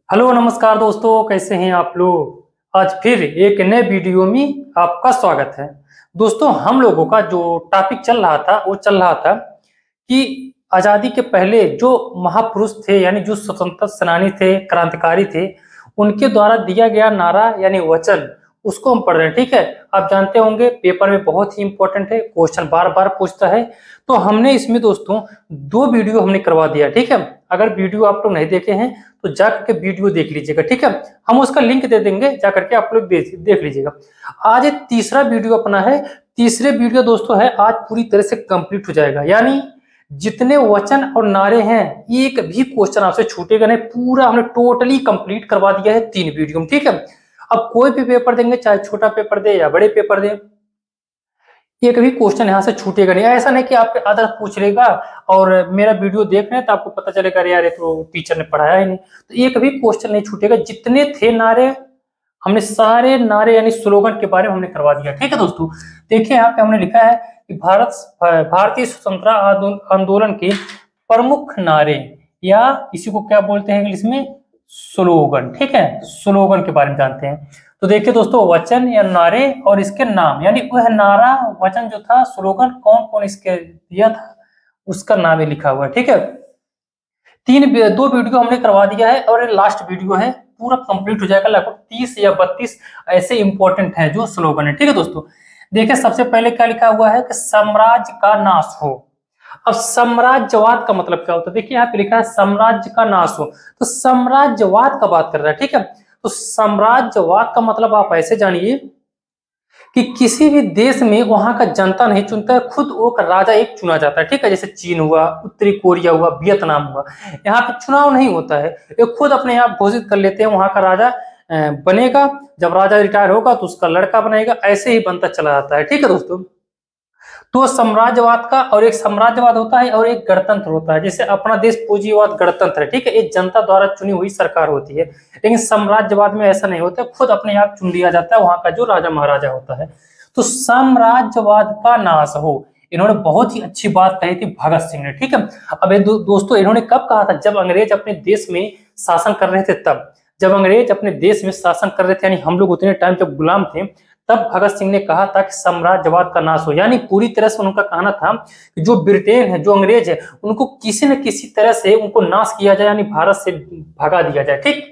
Hello नमस्कार दोस्तों, कैसे हैं आप लोग। आज फिर एक नए वीडियो में आपका स्वागत है। दोस्तों, हम लोगों का जो टॉपिक चल रहा था वो चल रहा था कि आज़ादी के पहले जो महापुरुष थे यानी जो स्वतंत्रता सेनानी थे, क्रांतिकारी थे, उनके द्वारा दिया गया नारा यानी वचन, उसको हम पढ़ रहे हैं। ठीक है, आप जानते होंगे पेपर में बहुत ही इंपॉर्टेंट है, क्वेश्चन बार बार पूछता है। तो हमने इसमें दोस्तों दो वीडियो हमने करवा दिया। ठीक है, अगर वीडियो आप लोग नहीं देखे हैं तो जाकर के वीडियो देख लीजिएगा। ठीक है, हम उसका लिंक दे देंगे, जाकर के आप लोग देख लीजिएगा। आज एक तीसरा वीडियो अपना है। तीसरे वीडियो दोस्तों है आज पूरी तरह से कंप्लीट हो जाएगा, यानी जितने वचन और नारे हैं एक भी क्वेश्चन आपसे छूटेगा नहीं। पूरा हमने टोटली कंप्लीट करवा दिया है 3 वीडियो में। ठीक है, अब कोई भी पेपर देंगे, चाहे छोटा पेपर दे या बड़े पेपर दे, एक भी क्वेश्चन यहाँ से छूटेगा नहीं। ऐसा नहीं कि आपके आदर पूछ लेगा और मेरा वीडियो देख रहे हैं तो आपको पता चलेगा अरे यार ये तो टीचर ने पढ़ाया ही नहीं। तो एक भी क्वेश्चन नहीं छूटेगा। जितने थे नारे हमने सारे नारे यानी स्लोगन के बारे में हमने करवा दिया। ठीक है दोस्तों, देखिए यहाँ पे हमने लिखा है कि भारतीय स्वतंत्रता आंदोलन के प्रमुख नारे, या इसी को क्या बोलते हैं इंग्लिश में, स्लोगन। ठीक है, स्लोगन के बारे में जानते हैं। तो देखिए दोस्तों, वचन या नारे और इसके नाम, यानी वह नारा वचन जो था, स्लोगन कौन कौन इसके दिया था उसका नाम ही लिखा हुआ है। ठीक है, दो वीडियो हमने करवा दिया है और ये लास्ट वीडियो है, पूरा कंप्लीट हो जाएगा। लगभग 30 या 32 ऐसे इंपॉर्टेंट है जो स्लोगन है। ठीक है दोस्तों, देखिए सबसे पहले क्या लिखा हुआ है कि साम्राज्य का नाश हो। अब साम्राज्यवाद का मतलब क्या होता है, देखिए यहाँ पे लिखा है साम्राज्य का नाश हो, तो साम्राज्यवाद का बात कर रहा है। ठीक है, तो साम्राज्यवाद का मतलब आप ऐसे जानिए कि किसी भी देश में वहां का जनता नहीं चुनता है, खुद वो राजा एक चुना जाता है। ठीक है, जैसे चीन हुआ, उत्तरी कोरिया हुआ, वियतनाम हुआ, यहाँ पे चुनाव नहीं होता है, ये खुद अपने आप घोषित कर लेते हैं वहां का राजा बनेगा। जब राजा रिटायर होगा तो उसका लड़का बनेगा, ऐसे ही बनता चला जाता है। ठीक है दोस्तों, तो साम्राज्यवाद का और एक साम्राज्यवाद होता है और एक गणतंत्र होता है। जैसे अपना देश पूंजीवाद गणतंत्र है। ठीक है, ये जनता द्वारा चुनी हुई सरकार होती है, लेकिन साम्राज्यवाद में ऐसा नहीं होता, खुद अपने आप चुन लिया जाता है वहां का जो राजा महाराजा होता है। तो साम्राज्यवाद का नाश हो, इन्होंने बहुत ही अच्छी बात कही थी भगत सिंह ने। ठीक है, अब ये दोस्तों इन्होंने कब कहा था, जब अंग्रेज अपने देश में शासन कर रहे थे तब। जब अंग्रेज अपने देश में शासन कर रहे थे, यानी हम लोग उतने टाइम जब गुलाम थे, तब भगत सिंह ने कहा था कि साम्राज्यवाद का नाश हो। यानी पूरी तरह से उनका कहना था कि जो ब्रिटेन है, जो अंग्रेज है, उनको किसी न किसी तरह से उनको नाश किया जाए, यानी भारत से भगा दिया जाए। ठीक,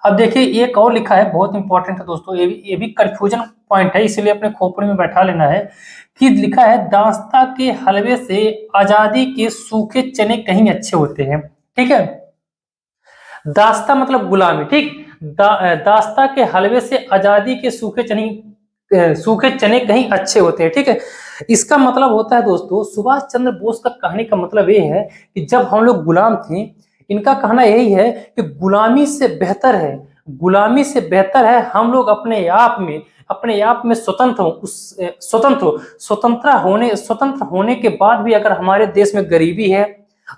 अब देखिए एक और लिखा है, बहुत इंपॉर्टेंट है दोस्तों, ये भी कंफ्यूजन पॉइंट है, इसलिए अपने खोपड़ी में बैठा लेना है। कि लिखा है दास्ता के हलवे से आजादी के सूखे चने कहीं अच्छे होते हैं। ठीक है, दास्ता मतलब गुलामी। ठीक, दास्ता के हलवे से आजादी के सूखे चने कहीं अच्छे होते हैं। ठीक है, इसका मतलब होता है दोस्तों, सुभाष चंद्र बोस का कहने का मतलब ये है कि जब हम लोग गुलाम थे, इनका कहना यही है कि गुलामी से बेहतर है, गुलामी से बेहतर है हम लोग अपने आप में स्वतंत्र हो। स्वतंत्र होने के बाद भी अगर हमारे देश में गरीबी है,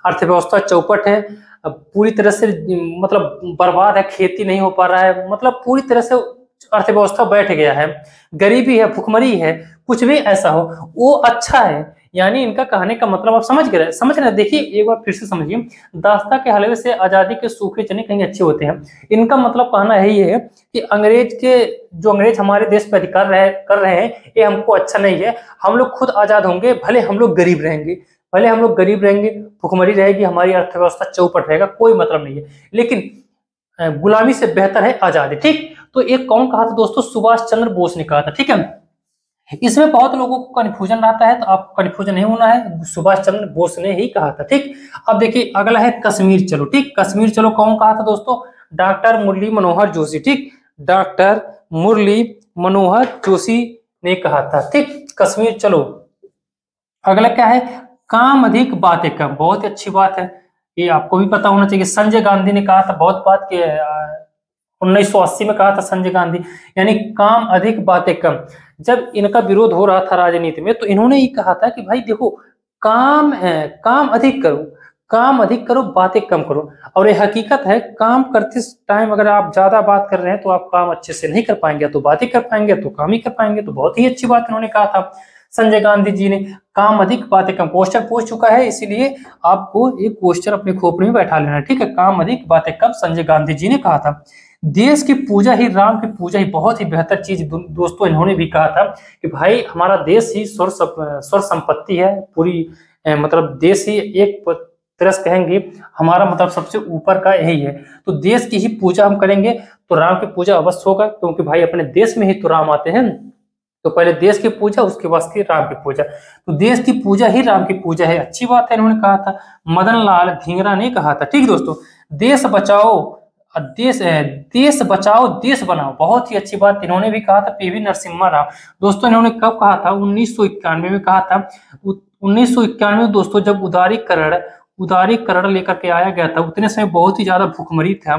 अर्थव्यवस्था चौपट है, पूरी तरह से मतलब बर्बाद है, खेती नहीं हो पा रहा है, मतलब पूरी तरह से अर्थव्यवस्था बैठ गया है, गरीबी है, भुखमरी है, कुछ भी ऐसा हो, वो अच्छा है। यानी इनका कहने का मतलब आप समझ रहे। देखिए एक बार फिर से समझिए, दास्ता के हलवे से आजादी के सूखे चने कहीं अच्छे होते हैं। इनका मतलब कहना यही है कि अंग्रेज हमारे देश पर अधिकार कर रहे हैं, ये हमको अच्छा नहीं है। हम लोग खुद आजाद होंगे, भले हम लोग गरीब रहेंगे, भुखमरी रहेगी, हमारी अर्थव्यवस्था चौपट रहेगा, कोई मतलब नहीं है, लेकिन गुलामी से बेहतर है आजादी। ठीक, तो एक कौन कहा था दोस्तों, सुभाष चंद्र बोस ने कहा था। ठीक है, इसमें बहुत लोगों को कंफ्यूजन रहता है, तो आपको कंफ्यूजन नहीं होना है, सुभाष चंद्र बोस ने ही कहा था। ठीक, अब देखिए अगला है कश्मीर चलो। ठीक, कश्मीर चलो कौन कहा था दोस्तों, डॉक्टर मुरली मनोहर जोशी। ठीक, डॉक्टर मुरली मनोहर जोशी ने कहा था। ठीक, कश्मीर चलो। अगला क्या है, काम अधिक बातें कम। बहुत ही अच्छी बात है, ये आपको भी पता होना चाहिए। संजय गांधी ने कहा था, बहुत बात के 1980 में कहा था संजय गांधी, यानी काम अधिक बातें कम। जब इनका विरोध हो रहा था राजनीति में, तो इन्होंने ये कहा था कि भाई देखो, काम अधिक करो, बातें कम करो। और ये हकीकत है, काम करते टाइम अगर आप ज्यादा बात कर रहे हैं तो आप काम अच्छे से नहीं कर पाएंगे, तो बातें कर पाएंगे तो काम ही कर पाएंगे। तो बहुत ही अच्छी बात इन्होंने कहा था। संजय गांधी जी ने? काम अधिक बातें कम, क्वेश्चन पूछ चुका है, इसीलिए आपको एक क्वेश्चन अपने खोपड़ी में बैठा लेना है, ठीक है। काम अधिक बातें कम, संजय गांधी जी ने कहा था। देश की पूजा ही, राम की पूजा ही बहुत ही बेहतर चीज दोस्तों इन्होंने भी कहा था कि भाई हमारा देश ही स्वर संपत्ति है पूरी, मतलब देश ही एक तरह से कहेंगे हमारा मतलब सबसे ऊपर का यही है। तो देश की ही पूजा हम करेंगे तो राम की पूजा अवश्य होगा, क्योंकि भाई अपने देश में ही तो राम आते हैं। तो पहले देश की पूजा, उसके बाद की राम की पूजा। तो देश की पूजा ही राम की पूजा है, अच्छी बात है, इन्होंने कहा था। मदन लाल धिंगरा ने कहा था, ठीक दोस्तों। देश बचाओ देश बचाओ देश बनाओ, बहुत ही अच्छी बात इन्होंने भी कहा था। पीवी नरसिम्हा राव दोस्तों, इन्होंने कब कहा था? 1991 में कहा था। 1991 में दोस्तों जब उदारीकरण लेकर के आया गया था, उतने समय बहुत ही ज्यादा भूखमरी था,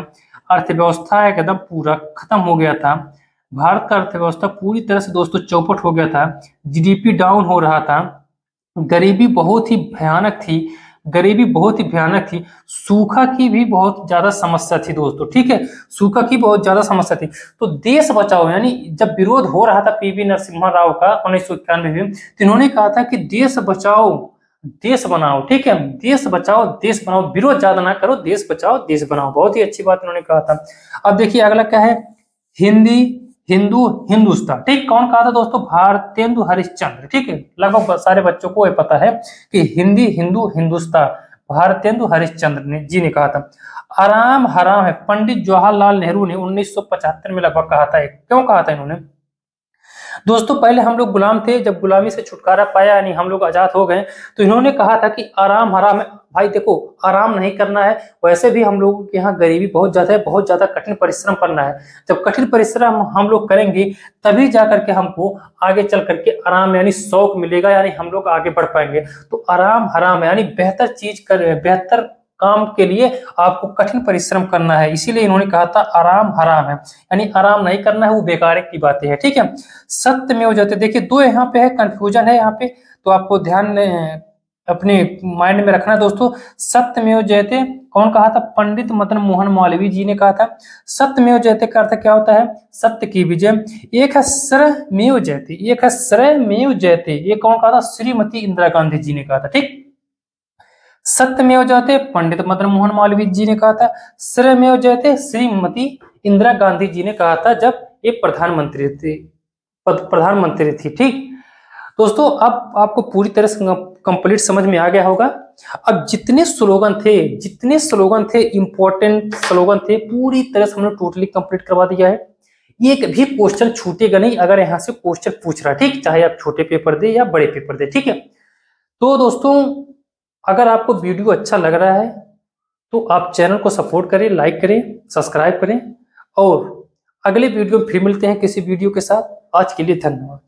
अर्थव्यवस्था एकदम पूरा खत्म हो गया था। भारत का अर्थव्यवस्था पूरी तरह से दोस्तों चौपट हो गया था, जीडीपी डाउन हो रहा था, गरीबी बहुत ही भयानक थी, सूखा की भी बहुत ज्यादा समस्या थी दोस्तों, ठीक है, सूखा की बहुत ज्यादा समस्या थी। तो देश बचाओ, यानी जब विरोध हो रहा था पीवी नरसिम्हा राव का 1991 में, तो इन्होंने कहा था कि देश बचाओ देश बनाओ, ठीक है, देश बचाओ देश बनाओ, विरोध ज्यादा ना करो, देश बचाओ देश बनाओ, बहुत ही अच्छी बात इन्होंने कहा था। अब देखिए अगला क्या है? हिंदी हिंदू हिंदुस्तान, ठीक, कौन कहा था दोस्तों? भारतेंदु हरिश्चंद्र, ठीक है, लगभग सारे बच्चों को ये पता है कि हिंदी हिंदू हिंदुस्तान भारतेंदु हरिश्चंद्र ने जी ने कहा था। आराम हराम है, पंडित जवाहरलाल नेहरू ने 1975 में लगभग कहा था। क्यों कहा था इन्होंने? दोस्तों पहले हम लोग गुलाम थे, जब गुलामी से छुटकारा पाया यानी हम लोग आजाद हो गए, तो इन्होंने कहा था कि आराम हराम है। भाई देखो, आराम नहीं करना है, वैसे भी हम लोगों के यहाँ गरीबी बहुत ज्यादा है, बहुत ज्यादा कठिन परिश्रम करना है। जब कठिन परिश्रम हम लोग करेंगे तभी जा करके हमको आगे चल करके आराम यानी शौक मिलेगा, यानी हम लोग आगे बढ़ पाएंगे। तो आराम हराम है, यानी बेहतर काम के लिए आपको कठिन परिश्रम करना है, इसीलिए इन्होंने कहा था आराम हराम है, यानी आराम नहीं करना है, वो बेकार की बातें है, ठीक है। सत्यमेव जयते, देखिए दो यहाँ पे है, कंफ्यूजन है यहाँ पे, तो आपको ध्यान अपने माइंड में रखना है दोस्तों। सत्यमेव जयते कौन कहा था? पंडित मदन मोहन मालवीय जी ने कहा था। सत्यमेव जयते का अर्थ क्या होता है? सत्य की विजय। एक है श्रमेव जयते, ये कौन कहा था? श्रीमती इंदिरा गांधी जी ने कहा था, ठीक। सत्यमेव जयते पंडित मदन मोहन मालवीय जी ने कहा था। श्रमेव जयते श्रीमती इंदिरा गांधी जी ने कहा था, जब ये प्रधानमंत्री थी, ठीक दोस्तों। अब आपको पूरी तरह से कंप्लीट समझ में आ गया होगा। अब जितने स्लोगन थे इंपॉर्टेंट स्लोगन थे, पूरी तरह से हमने टोटली कंप्लीट करवा दिया है। एक भी क्वेश्चन छूटेगा नहीं अगर यहाँ से क्वेश्चन पूछ रहा है, ठीक, चाहे आप छोटे पेपर दे या बड़े पेपर दे, ठीक है। तो दोस्तों अगर आपको वीडियो अच्छा लग रहा है तो आप चैनल को सपोर्ट करें, लाइक करें, सब्सक्राइब करें, और अगले वीडियो में फिर मिलते हैं किसी वीडियो के साथ। आज के लिए धन्यवाद।